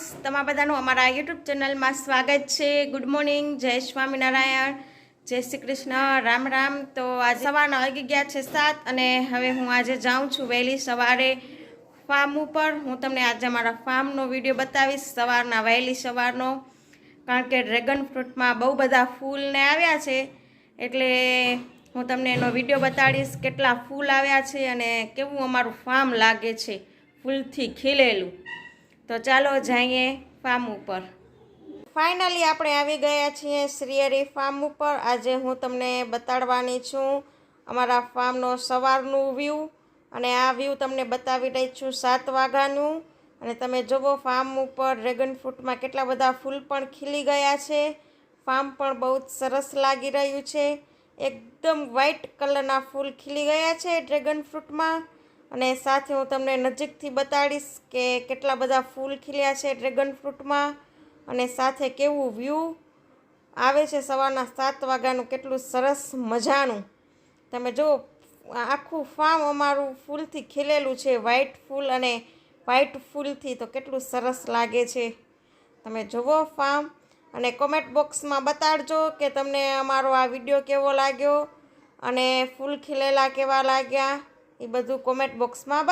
તમારા બધાનું અમારા યુટ્યુબ ચેનલમાં સ્વાગત છે। ગુડ મોર્નિંગ, જય સ્વામિનારાયણ, જય શ્રી કૃષ્ણ, રામ રામ। તો આજે સવારના વાગી ગયા છે 7 અને હવે હું આજે જાઉં છું વહેલી સવારે ફાર્મ ઉપર। હું તમને આજે અમારા ફાર્મનો વિડીયો બતાવીશ, સવારના વહેલી સવારનો, કારણ કે ડ્રેગન ફ્રૂટમાં બહુ બધા ફૂલને આવ્યા છે, એટલે હું તમને એનો વિડીયો બતાડીશ, કેટલા ફૂલ આવ્યા છે અને કેવું અમારું ફાર્મ લાગે છે ફૂલથી ખીલેલું। તો ચાલો જઈએ ફાર્મ ઉપર। ફાઇનલી આપણે આવી ગયા છીએ શ્રીહરિ ફાર્મ ઉપર। આજે હું તમને બતાડવાની છું અમારા ફાર્મનો સવારનું વ્યૂ, અને આ વ્યૂ તમને બતાવી રહી છું 7 વાગ્યાનું। અને તમે જુઓ ફાર્મ ઉપર ડ્રેગન ફ્રૂટમાં કેટલા બધા ફૂલ પણ ખીલી ગયા છે। ફાર્મ પણ બહુ જ સરસ લાગી રહ્યું છે, એકદમ વ્હાઇટ કલરના ફૂલ ખીલી ગયા છે ડ્રેગન ફ્રૂટમાં। અને સાથે હું તમને નજીકથી બતાડીશ કે કેટલા બધા ફૂલ ખીલ્યા છે ડ્રેગન ફ્રૂટમાં, અને સાથે કેવું વ્યૂ આવે છે સવારના 7 વાગ્યાનું, કેટલું સરસ મજાનું। તમે જુઓ આખું ફાર્મ અમારું ફૂલથી ખીલેલું છે, વ્હાઇટ ફૂલ અને વ્હાઇટ ફૂલથી, તો કેટલું સરસ લાગે છે। તમે જુઓ ફાર્મ, અને કોમેન્ટ બોક્સમાં બતાડજો કે તમને અમારો આ વિડીયો કેવો લાગ્યો અને ફૂલ ખીલેલા કેવા લાગ્યા, એ બધું કોમેન્ટ બોક્સમાં